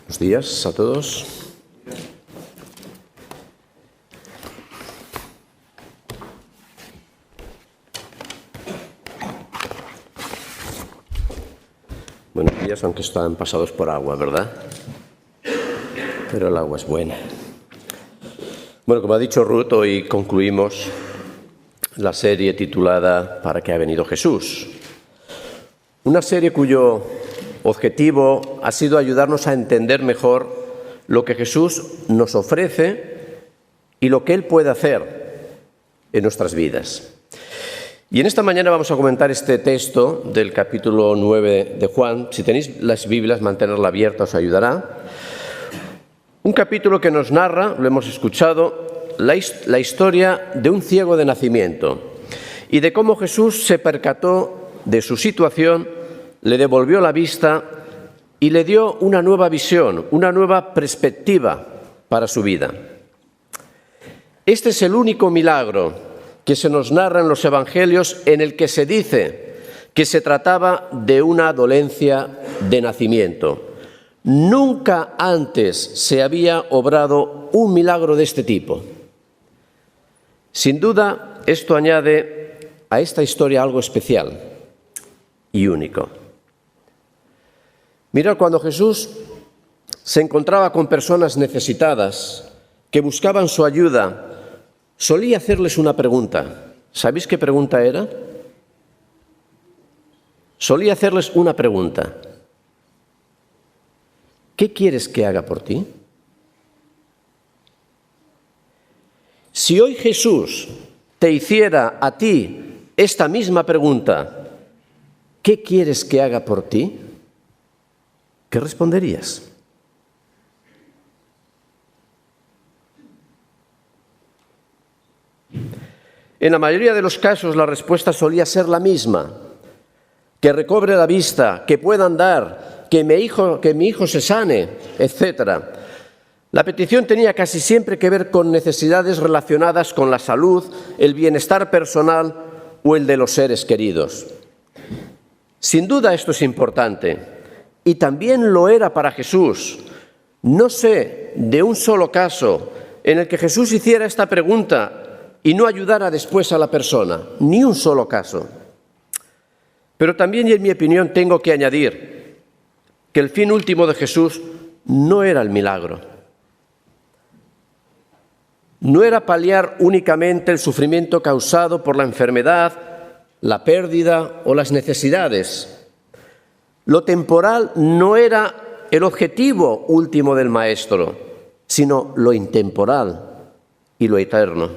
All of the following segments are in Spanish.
Buenos días a todos. Buenos días, aunque están pasados por agua, ¿verdad? Pero el agua es buena. Bueno, como ha dicho Ruth, hoy concluimos la serie titulada ¿Para qué ha venido Jesús? Una serie cuyo objetivo ha sido ayudarnos a entender mejor lo que Jesús nos ofrece y lo que Él puede hacer en nuestras vidas. Y en esta mañana vamos a comentar este texto del capítulo 9 de Juan. Si tenéis las Biblias, mantenerla abierta os ayudará. Un capítulo que nos narra, lo hemos escuchado, la historia de un ciego de nacimiento y de cómo Jesús se percató de su situación, le devolvió la vista y le dio una nueva visión, una nueva perspectiva para su vida. Este es el único milagro que se nos narra en los Evangelios en el que se dice que se trataba de una dolencia de nacimiento. Nunca antes se había obrado un milagro de este tipo. Sin duda, esto añade a esta historia algo especial y único. Mirad, cuando Jesús se encontraba con personas necesitadas que buscaban su ayuda, solía hacerles una pregunta. ¿Sabéis qué pregunta era? Solía hacerles una pregunta. ¿Qué quieres que haga por ti? Si hoy Jesús te hiciera a ti esta misma pregunta, ¿qué quieres que haga por ti? ¿Qué responderías? En la mayoría de los casos la respuesta solía ser la misma: que recobre la vista, que pueda andar, que mi hijo se sane, etc. La petición tenía casi siempre que ver con necesidades relacionadas con la salud, el bienestar personal o el de los seres queridos. Sin duda esto es importante, y también lo era para Jesús. No sé de un solo caso en el que Jesús hiciera esta pregunta y no ayudara después a la persona, ni un solo caso. Pero también, y en mi opinión, tengo que añadir que el fin último de Jesús no era el milagro. No era paliar únicamente el sufrimiento causado por la enfermedad, la pérdida o las necesidades. Lo temporal no era el objetivo último del Maestro, sino lo intemporal y lo eterno.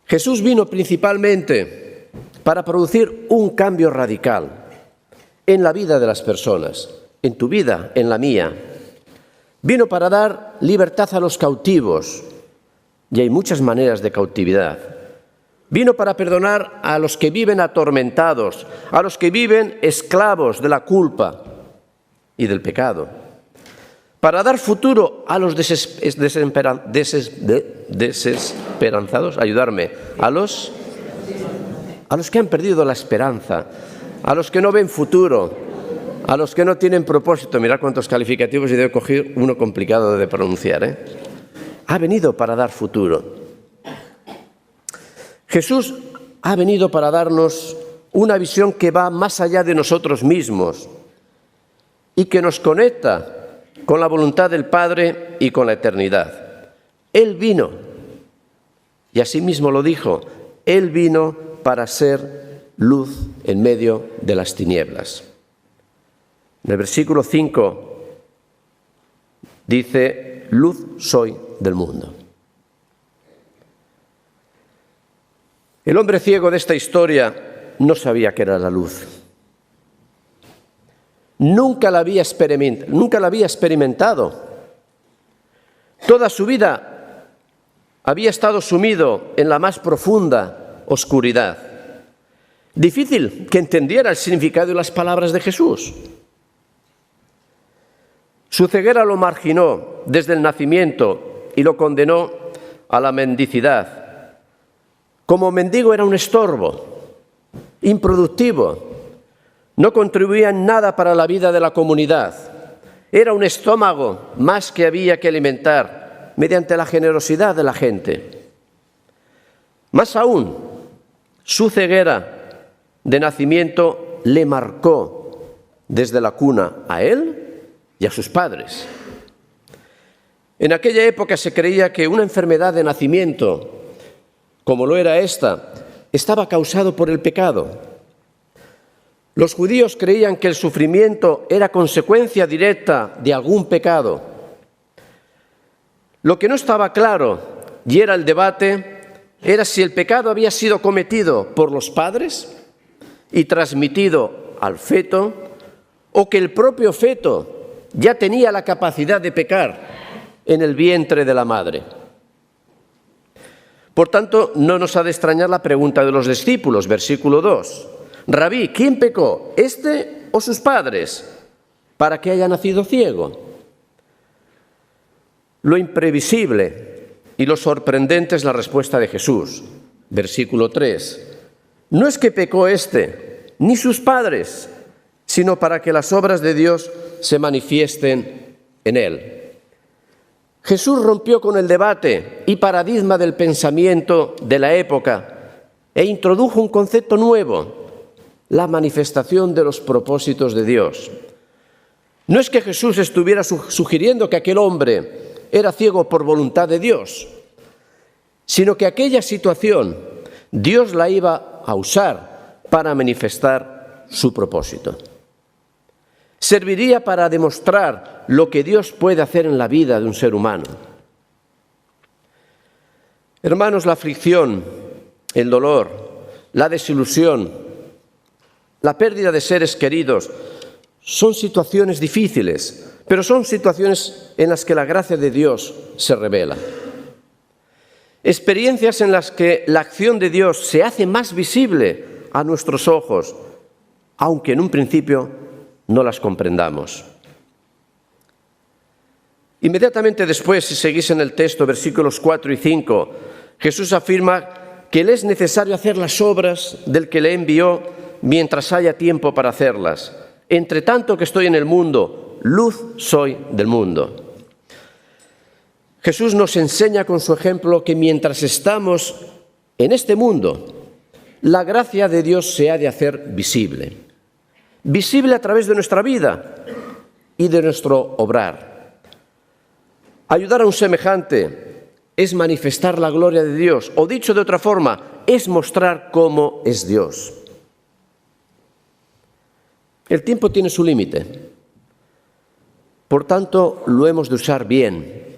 Jesús vino principalmente para producir un cambio radical en la vida de las personas, en tu vida, en la mía. Vino para dar libertad a los cautivos, y hay muchas maneras de cautividad. Vino para perdonar a los que viven atormentados, a los que viven esclavos de la culpa y del pecado. Para dar futuro a los desesperanzados, ayudarme, a los que han perdido la esperanza, a los que no ven futuro, a los que no tienen propósito. Mirad cuántos calificativos y debo coger uno complicado de pronunciar, Ha venido para dar futuro. Jesús ha venido para darnos una visión que va más allá de nosotros mismos y que nos conecta con la voluntad del Padre y con la eternidad. Él vino, y así mismo lo dijo, Él vino para ser luz en medio de las tinieblas. En el versículo 5 dice: luz soy del mundo. El hombre ciego de esta historia no sabía qué era la luz. Nunca la había experimentado. Toda su vida había estado sumido en la más profunda oscuridad. Difícil que entendiera el significado de las palabras de Jesús. Su ceguera lo marginó desde el nacimiento y lo condenó a la mendicidad. Como mendigo era un estorbo, improductivo, no contribuía en nada para la vida de la comunidad. Era un estómago más que había que alimentar mediante la generosidad de la gente. Más aún, su ceguera de nacimiento le marcó desde la cuna a él y a sus padres. En aquella época se creía que una enfermedad de nacimiento, como lo era esta, estaba causado por el pecado. Los judíos creían que el sufrimiento era consecuencia directa de algún pecado. Lo que no estaba claro, y era el debate, era si el pecado había sido cometido por los padres y transmitido al feto, o que el propio feto ya tenía la capacidad de pecar en el vientre de la madre. Por tanto, no nos ha de extrañar la pregunta de los discípulos, versículo 2. Rabí, ¿quién pecó, este o sus padres, para que haya nacido ciego? Lo imprevisible y lo sorprendente es la respuesta de Jesús. Versículo 3. No es que pecó este, ni sus padres, sino para que las obras de Dios se manifiesten en él. Jesús rompió con el debate y paradigma del pensamiento de la época e introdujo un concepto nuevo: la manifestación de los propósitos de Dios. No es que Jesús estuviera sugiriendo que aquel hombre era ciego por voluntad de Dios, sino que aquella situación Dios la iba a usar para manifestar su propósito. Serviría para demostrar lo que Dios puede hacer en la vida de un ser humano. Hermanos, la aflicción, el dolor, la desilusión, la pérdida de seres queridos son situaciones difíciles, pero son situaciones en las que la gracia de Dios se revela. Experiencias en las que la acción de Dios se hace más visible a nuestros ojos, aunque en un principio no las comprendamos. Inmediatamente después, si seguís en el texto, versículos 4 y 5, Jesús afirma que le es necesario hacer las obras del que le envió mientras haya tiempo para hacerlas. Entre tanto que estoy en el mundo, luz soy del mundo. Jesús nos enseña con su ejemplo que mientras estamos en este mundo, la gracia de Dios se ha de hacer visible. Visible a través de nuestra vida y de nuestro obrar. Ayudar a un semejante es manifestar la gloria de Dios, o dicho de otra forma, es mostrar cómo es Dios. El tiempo tiene su límite, por tanto lo hemos de usar bien.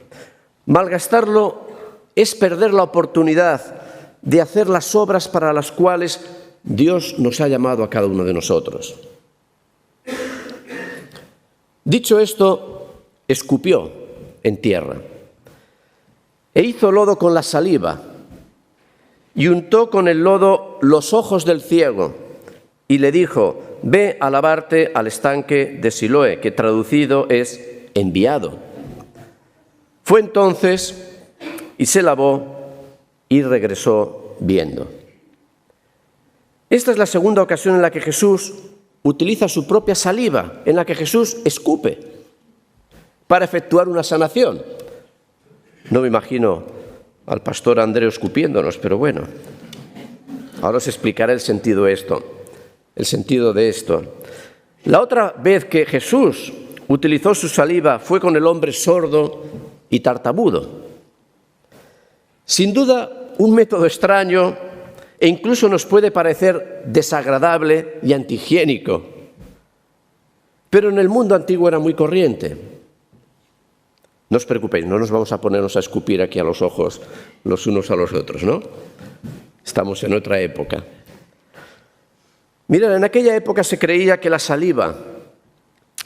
Malgastarlo es perder la oportunidad de hacer las obras para las cuales Dios nos ha llamado a cada uno de nosotros. Dicho esto, escupió en tierra e hizo lodo con la saliva y untó con el lodo los ojos del ciego y le dijo: ve a lavarte al estanque de Siloé, que traducido es enviado. Fue entonces y se lavó y regresó viendo. Esta es la segunda ocasión en la que Jesús utiliza su propia saliva, en la que Jesús escupe para efectuar una sanación. No me imagino al pastor Andreu escupiéndonos, pero bueno, ahora os explicaré el sentido de esto. La otra vez que Jesús utilizó su saliva fue con el hombre sordo y tartamudo. Sin duda, un método extraño e incluso nos puede parecer desagradable y antihigiénico, pero en el mundo antiguo era muy corriente. No os preocupéis, no nos vamos a ponernos a escupir aquí a los ojos los unos a los otros, ¿no? Estamos en otra época. Mirad, en aquella época se creía que la saliva,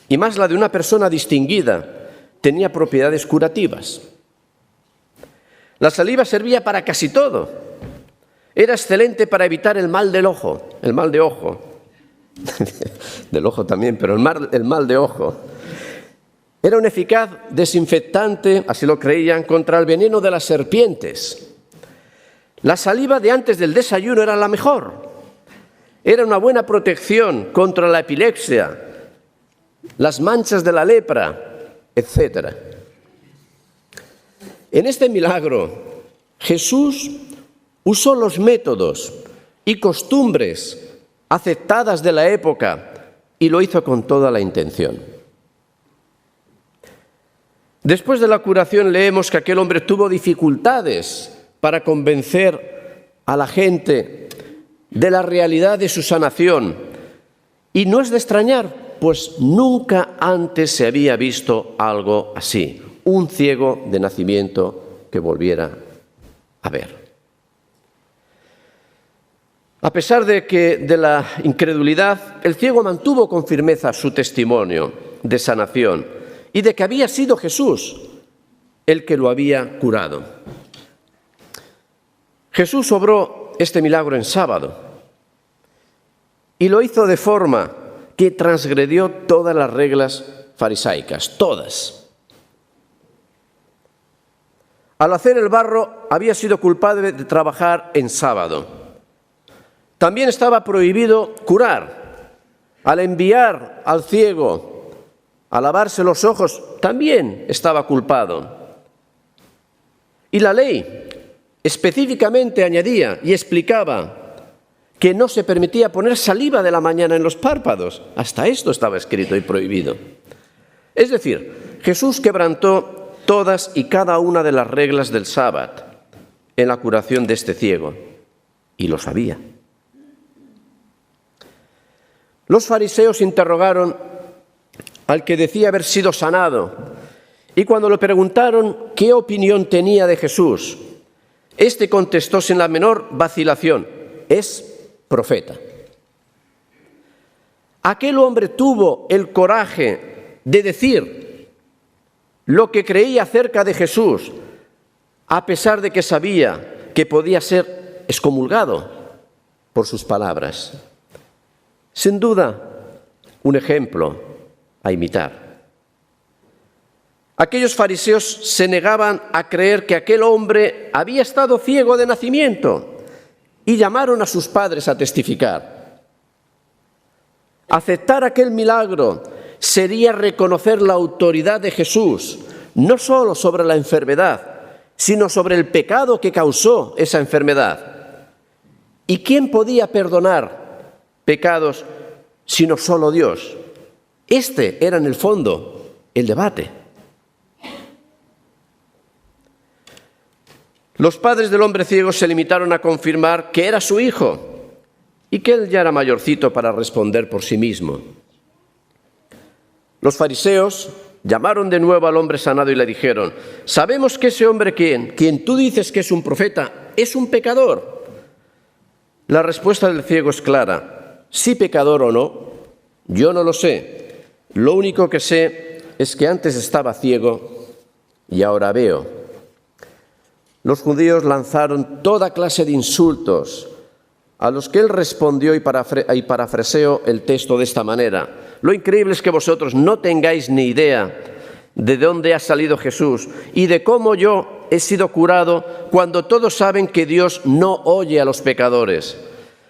y más la de una persona distinguida, tenía propiedades curativas. La saliva servía para casi todo. Era excelente para evitar el mal del ojo, el mal de ojo. Del ojo también, pero el mal de ojo. Era un eficaz desinfectante, así lo creían, contra el veneno de las serpientes. La saliva de antes del desayuno era la mejor. Era una buena protección contra la epilepsia, las manchas de la lepra etc. En este milagro, Jesús usó los métodos y costumbres aceptadas de la época y lo hizo con toda la intención. Después de la curación leemos que aquel hombre tuvo dificultades para convencer a la gente de la realidad de su sanación. Y no es de extrañar, pues nunca antes se había visto algo así, un ciego de nacimiento que volviera a ver. A pesar de la incredulidad, el ciego mantuvo con firmeza su testimonio de sanación y de que había sido Jesús el que lo había curado. Jesús obró este milagro en sábado y lo hizo de forma que transgredió todas las reglas farisaicas, todas. Al hacer el barro había sido culpable de trabajar en sábado. También estaba prohibido curar. Al enviar al ciego a lavarse los ojos, también estaba culpado. Y la ley específicamente añadía y explicaba que no se permitía poner saliva de la mañana en los párpados. Hasta esto estaba escrito y prohibido. Es decir, Jesús quebrantó todas y cada una de las reglas del sábado en la curación de este ciego, y lo sabía. Los fariseos interrogaron al que decía haber sido sanado, y cuando le preguntaron qué opinión tenía de Jesús, este contestó sin la menor vacilación: es profeta. Aquel hombre tuvo el coraje de decir lo que creía acerca de Jesús, a pesar de que sabía que podía ser excomulgado por sus palabras. Sin duda, un ejemplo a imitar. Aquellos fariseos se negaban a creer que aquel hombre había estado ciego de nacimiento y llamaron a sus padres a testificar. Aceptar aquel milagro sería reconocer la autoridad de Jesús, no solo sobre la enfermedad, sino sobre el pecado que causó esa enfermedad. ¿Y quién podía perdonar pecados sino solo Dios? Este era en el fondo el debate. Los padres del hombre ciego se limitaron a confirmar que era su hijo y que él ya era mayorcito para responder por sí mismo. Los fariseos llamaron de nuevo al hombre sanado y le dijeron: sabemos que ese hombre quien tú dices que es un profeta, es un pecador. La respuesta del ciego es clara: si pecador o no, yo no lo sé. Lo único que sé es que antes estaba ciego y ahora veo. Los judíos lanzaron toda clase de insultos, a los que él respondió y parafraseó el texto de esta manera: lo increíble es que vosotros no tengáis ni idea de dónde ha salido Jesús y de cómo yo he sido curado, cuando todos saben que Dios no oye a los pecadores.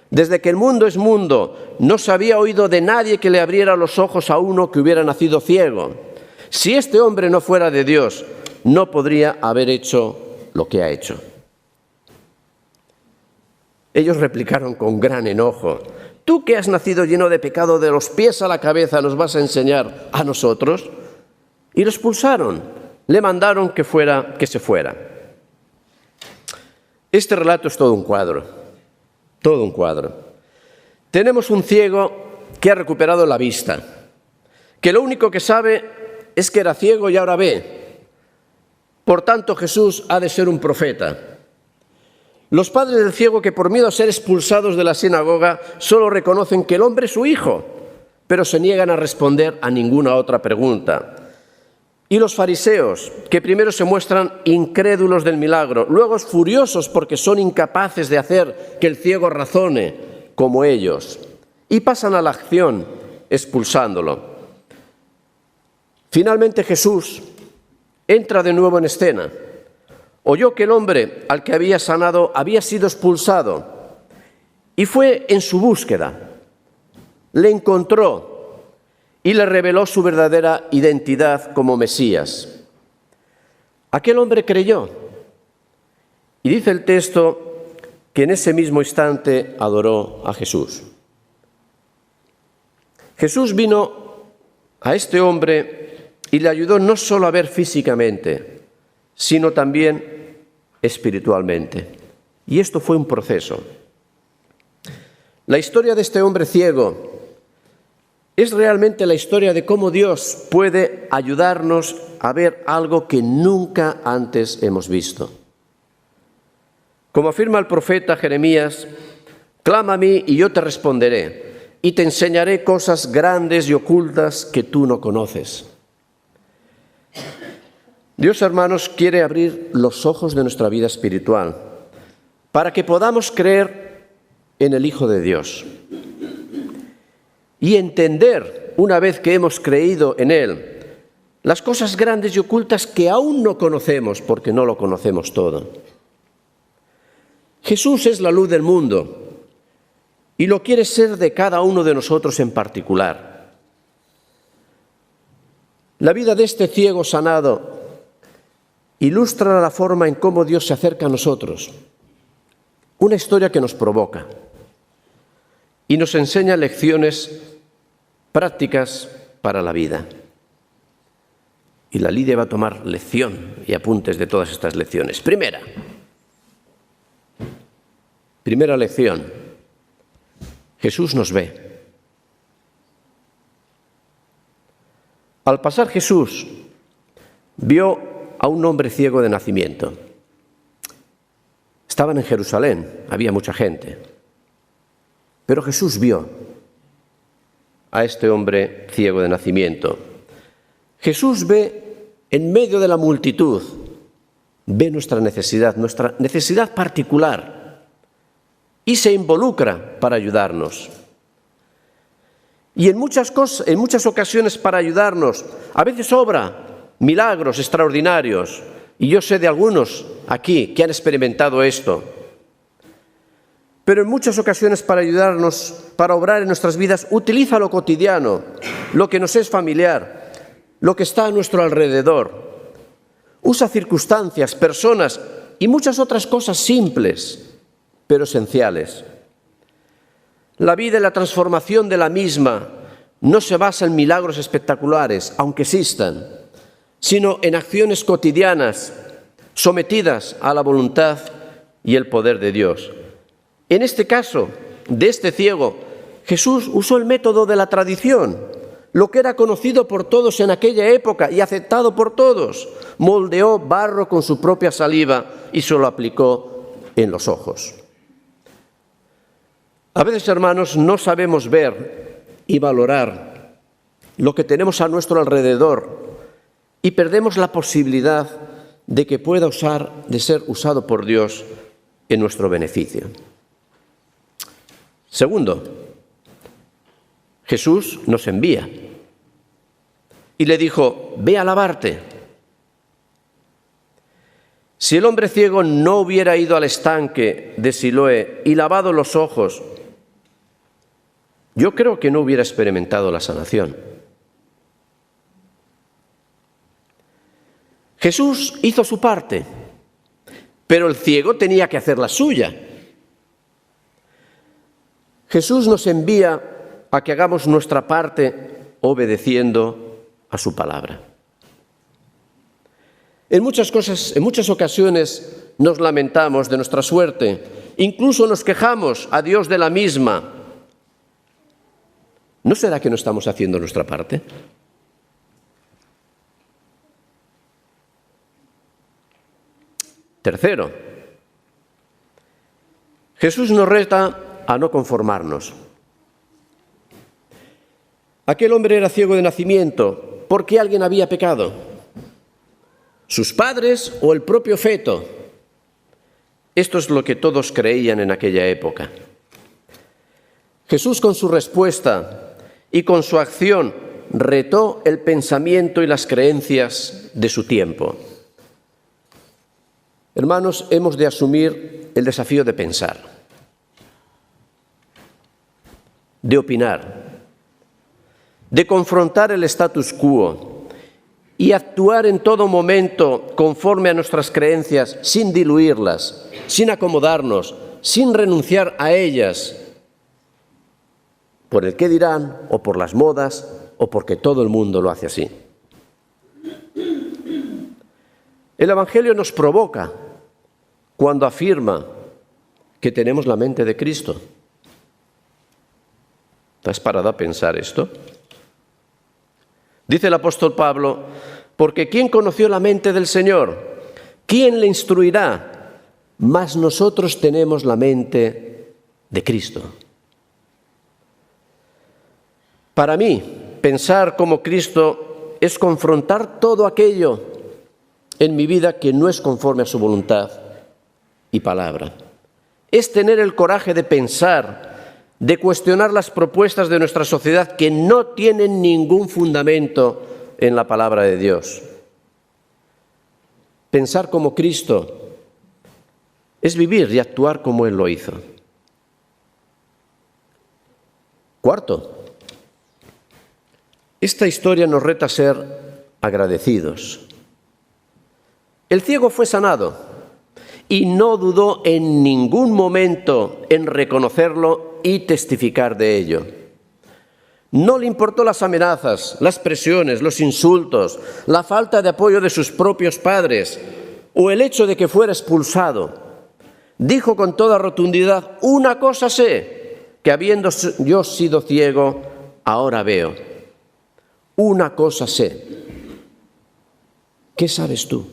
Desde que el mundo es mundo, no se había oído de nadie que le abriera los ojos a uno que hubiera nacido ciego. Si este hombre no fuera de Dios, no podría haber hecho lo que ha hecho. Ellos replicaron con gran enojo: ¿tú que has nacido lleno de pecado de los pies a la cabeza nos vas a enseñar a nosotros? Y lo expulsaron, le mandaron que se fuera. Este relato es todo un cuadro, todo un cuadro. Tenemos un ciego que ha recuperado la vista, que lo único que sabe es que era ciego y ahora ve. Por tanto, Jesús ha de ser un profeta. Los padres del ciego, que por miedo a ser expulsados de la sinagoga, solo reconocen que el hombre es su hijo, pero se niegan a responder a ninguna otra pregunta. Y los fariseos, que primero se muestran incrédulos del milagro, luego furiosos porque son incapaces de hacer que el ciego razone como ellos, y pasan a la acción expulsándolo. Finalmente Jesús entra de nuevo en escena. Oyó que el hombre al que había sanado había sido expulsado y fue en su búsqueda. Le encontró y le reveló su verdadera identidad como Mesías. Aquel hombre creyó, y dice el texto que en ese mismo instante adoró a Jesús. Jesús vino a este hombre y le ayudó no solo a ver físicamente, sino también espiritualmente. Y esto fue un proceso. La historia de este hombre ciego es realmente la historia de cómo Dios puede ayudarnos a ver algo que nunca antes hemos visto. Como afirma el profeta Jeremías, clama a mí y yo te responderé, y te enseñaré cosas grandes y ocultas que tú no conoces. Dios, hermanos, quiere abrir los ojos de nuestra vida espiritual para que podamos creer en el Hijo de Dios y entender, una vez que hemos creído en Él, las cosas grandes y ocultas que aún no conocemos porque no lo conocemos todo. Jesús es la luz del mundo y lo quiere ser de cada uno de nosotros en particular. La vida de este ciego sanado ilustra la forma en cómo Dios se acerca a nosotros. Una historia que nos provoca y nos enseña lecciones prácticas para la vida. Y la Lidia va a tomar lección y apuntes de todas estas lecciones. Primera lección. Jesús nos ve. Al pasar Jesús, vio a un hombre ciego de nacimiento. Estaban en Jerusalén, había mucha gente. Pero Jesús vio a este hombre ciego de nacimiento. Jesús ve en medio de la multitud, ve nuestra necesidad particular y se involucra para ayudarnos. Y en muchas ocasiones para ayudarnos, a veces obra milagros extraordinarios. Y yo sé de algunos aquí que han experimentado esto. Pero en muchas ocasiones para ayudarnos, para obrar en nuestras vidas, utiliza lo cotidiano, lo que nos es familiar, lo que está a nuestro alrededor. Usa circunstancias, personas y muchas otras cosas simples, pero esenciales. La vida y la transformación de la misma no se basa en milagros espectaculares, aunque existan, sino en acciones cotidianas, sometidas a la voluntad y el poder de Dios. En este caso, de este ciego, Jesús usó el método de la tradición, lo que era conocido por todos en aquella época y aceptado por todos. Moldeó barro con su propia saliva y se lo aplicó en los ojos. A veces, hermanos, no sabemos ver y valorar lo que tenemos a nuestro alrededor y perdemos la posibilidad de que pueda ser usado por Dios en nuestro beneficio. Segundo, Jesús nos envía y le dijo, ve a lavarte. Si el hombre ciego no hubiera ido al estanque de Siloé y lavado los ojos, yo creo que no hubiera experimentado la sanación. Jesús hizo su parte, pero el ciego tenía que hacer la suya. Jesús nos envía a que hagamos nuestra parte obedeciendo a su palabra. En muchas ocasiones nos lamentamos de nuestra suerte, incluso nos quejamos a Dios de la misma. ¿No será que no estamos haciendo nuestra parte? Tercero, Jesús nos reta a no conformarnos. Aquel hombre era ciego de nacimiento porque alguien había pecado, sus padres o el propio feto. Esto es lo que todos creían en aquella época. Jesús, con su respuesta y con su acción, retó el pensamiento y las creencias de su tiempo. Hermanos, hemos de asumir el desafío de pensar, de opinar de confrontar el status quo y actuar en todo momento conforme a nuestras creencias, sin diluirlas, sin acomodarnos, sin renunciar a ellas, por el qué dirán, o por las modas, o porque todo el mundo lo hace así. El Evangelio nos provoca cuando afirma que tenemos la mente de Cristo. ¿Te has parado a pensar esto? Dice el apóstol Pablo, porque ¿quién conoció la mente del Señor? ¿Quién le instruirá? Mas nosotros tenemos la mente de Cristo. Para mí, pensar como Cristo es confrontar todo aquello en mi vida que no es conforme a su voluntad y palabra. Es tener el coraje de pensar, de cuestionar las propuestas de nuestra sociedad que no tienen ningún fundamento en la palabra de Dios. Pensar como Cristo es vivir y actuar como Él lo hizo. Cuarto, esta historia nos reta a ser agradecidos. El ciego fue sanado y no dudó en ningún momento en reconocerlo y testificar de ello. No le importó las amenazas, las presiones, los insultos, la falta de apoyo de sus propios padres o el hecho de que fuera expulsado. Dijo con toda rotundidad, una cosa sé, que habiendo yo sido ciego, ahora veo. Una cosa sé. ¿Qué sabes tú?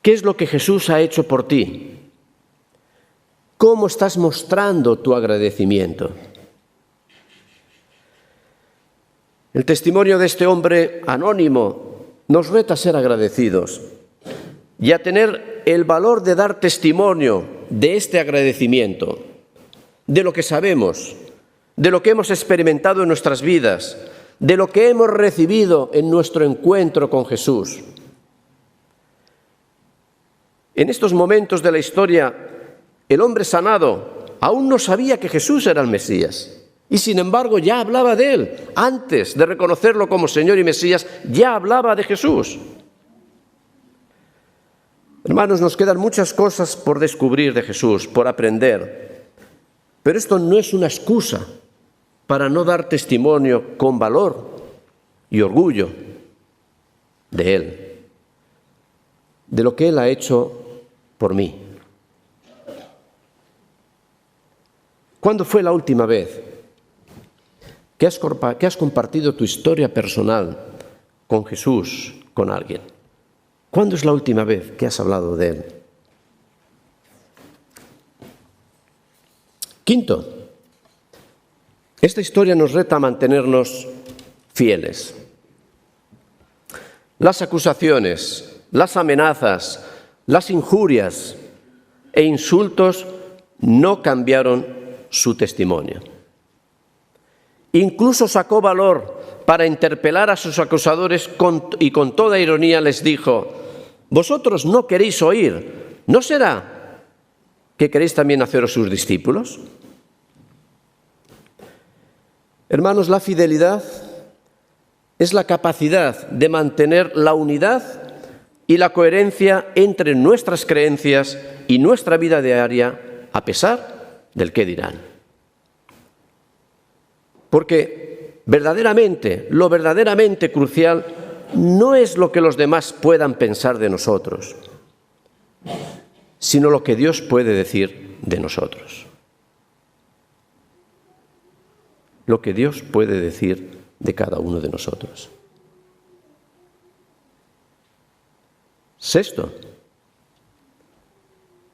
¿Qué es lo que Jesús ha hecho por ti? ¿Cómo estás mostrando tu agradecimiento? El testimonio de este hombre anónimo nos reta a ser agradecidos y a tener el valor de dar testimonio de este agradecimiento, de lo que sabemos, de lo que hemos experimentado en nuestras vidas, de lo que hemos recibido en nuestro encuentro con Jesús. En estos momentos de la historia, el hombre sanado aún no sabía que Jesús era el Mesías y sin embargo ya hablaba de Él. Antes de reconocerlo como Señor y Mesías, ya hablaba de Jesús. Hermanos, nos quedan muchas cosas por descubrir de Jesús, por aprender, pero esto no es una excusa para no dar testimonio con valor y orgullo de Él, de lo que Él ha hecho por mí. ¿Cuándo fue la última vez que has compartido tu historia personal con Jesús, con alguien? ¿Cuándo es la última vez que has hablado de Él? Quinto, esta historia nos reta a mantenernos fieles. Las acusaciones, las amenazas, las injurias e insultos no cambiaron su testimonio. Incluso sacó valor para interpelar a sus acusadores y con toda ironía les dijo: ¿vosotros no queréis oír? ¿No será que queréis también haceros sus discípulos? Hermanos, la fidelidad es la capacidad de mantener la unidad y la coherencia entre nuestras creencias y nuestra vida diaria, a pesar del qué dirán. Porque lo verdaderamente crucial no es lo que los demás puedan pensar de nosotros, sino lo que Dios puede decir de nosotros. Lo que Dios puede decir de cada uno de nosotros. Sexto,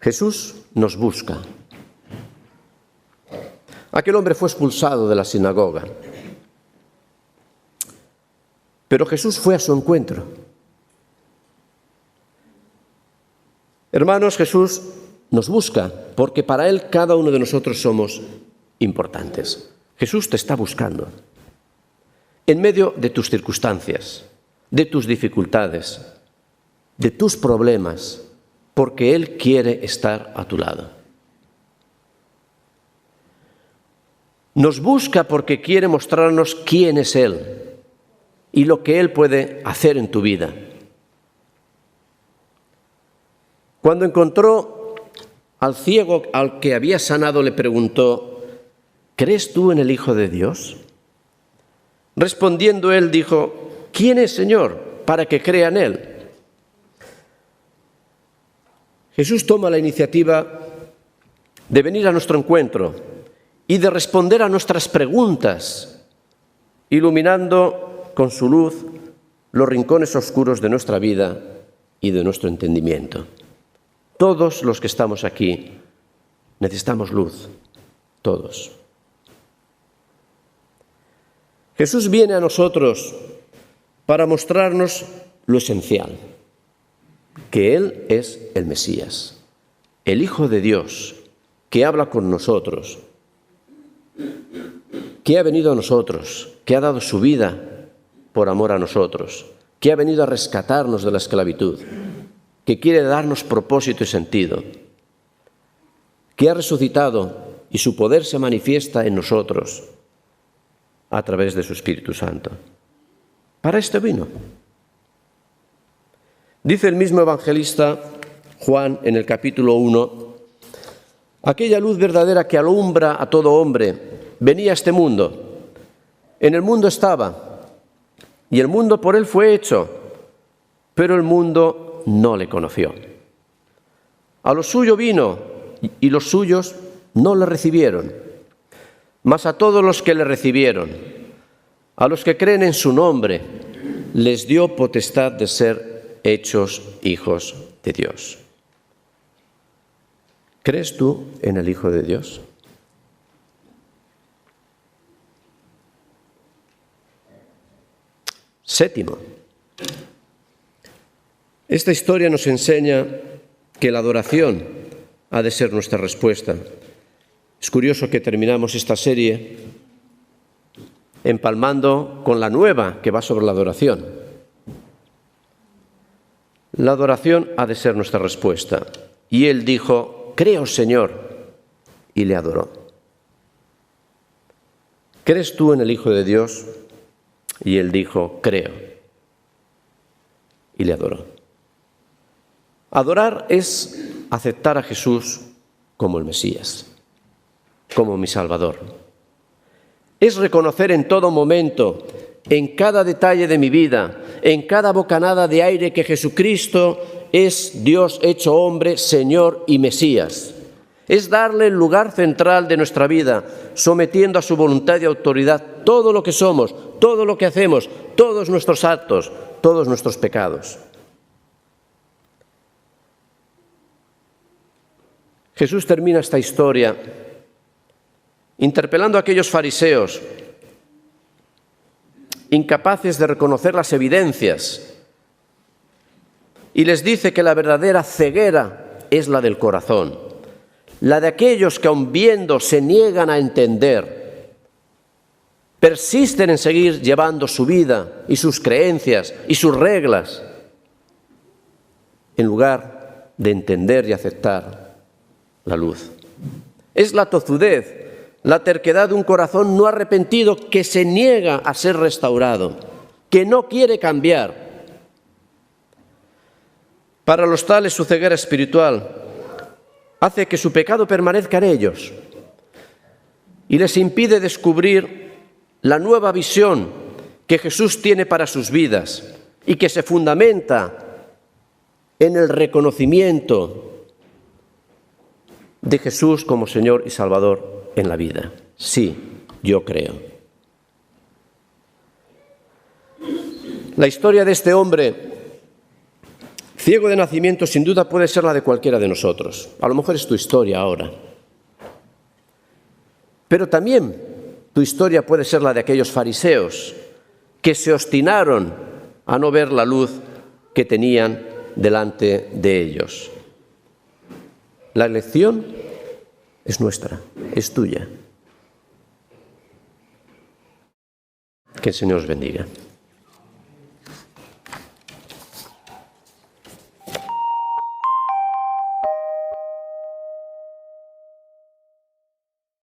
Jesús nos busca. Aquel hombre fue expulsado de la sinagoga, pero Jesús fue a su encuentro. Hermanos, Jesús nos busca porque para Él cada uno de nosotros somos importantes. Jesús te está buscando en medio de tus circunstancias, de tus dificultades, de tus problemas, porque Él quiere estar a tu lado. Nos busca porque quiere mostrarnos quién es Él y lo que Él puede hacer en tu vida. Cuando encontró al ciego al que había sanado, le preguntó: ¿crees tú en el Hijo de Dios? Respondiendo él dijo: ¿quién es, Señor, para que crea en Él? Jesús toma la iniciativa de venir a nuestro encuentro y de responder a nuestras preguntas, iluminando con su luz los rincones oscuros de nuestra vida y de nuestro entendimiento. Todos los que estamos aquí necesitamos luz, todos. Jesús viene a nosotros para mostrarnos lo esencial, que Él es el Mesías, el Hijo de Dios, que habla con nosotros, que ha venido a nosotros, que ha dado su vida por amor a nosotros, que ha venido a rescatarnos de la esclavitud, que quiere darnos propósito y sentido, que ha resucitado y su poder se manifiesta en nosotros a través de su Espíritu Santo. Para esto vino. Dice el mismo evangelista Juan en el capítulo 1, aquella luz verdadera que alumbra a todo hombre venía a este mundo. En el mundo estaba, y el mundo por él fue hecho, pero el mundo no le conoció. A lo suyo vino, y los suyos no le recibieron. Mas a todos los que le recibieron, a los que creen en su nombre, les dio potestad de ser hechos hijos de Dios. ¿Crees tú en el Hijo de Dios? Séptimo, esta historia nos enseña que la adoración ha de ser nuestra respuesta. Es curioso que terminamos esta serie empalmando con la nueva que va sobre la adoración. La adoración ha de ser nuestra respuesta. Y él dijo: creo, Señor, y le adoró. ¿Crees tú en el Hijo de Dios? Y él dijo: creo, y le adoró. Adorar es aceptar a Jesús como el Mesías, como mi Salvador. Es reconocer en todo momento, en cada detalle de mi vida, en cada bocanada de aire, que Jesucristo es Dios hecho hombre, Señor y Mesías. Es darle el lugar central de nuestra vida, sometiendo a su voluntad y autoridad todo lo que somos, todo lo que hacemos, todos nuestros actos, todos nuestros pecados. Jesús termina esta historia interpelando a aquellos fariseos incapaces de reconocer las evidencias, y les dice que la verdadera ceguera es la del corazón, la de aquellos que aun viendo se niegan a entender, persisten en seguir llevando su vida y sus creencias y sus reglas, en lugar de entender y aceptar la luz. Es la tozudez, la terquedad de un corazón no arrepentido que se niega a ser restaurado, que no quiere cambiar. Para los tales, su ceguera espiritual hace que su pecado permanezca en ellos y les impide descubrir la nueva visión que Jesús tiene para sus vidas y que se fundamenta en el reconocimiento de Jesús como Señor y Salvador en la vida. Sí, yo creo. La historia de este hombre ciego de nacimiento sin duda puede ser la de cualquiera de nosotros. A lo mejor es tu historia ahora. Pero también tu historia puede ser la de aquellos fariseos que se obstinaron a no ver la luz que tenían delante de ellos. La elección es nuestra, es tuya. Que el Señor os bendiga.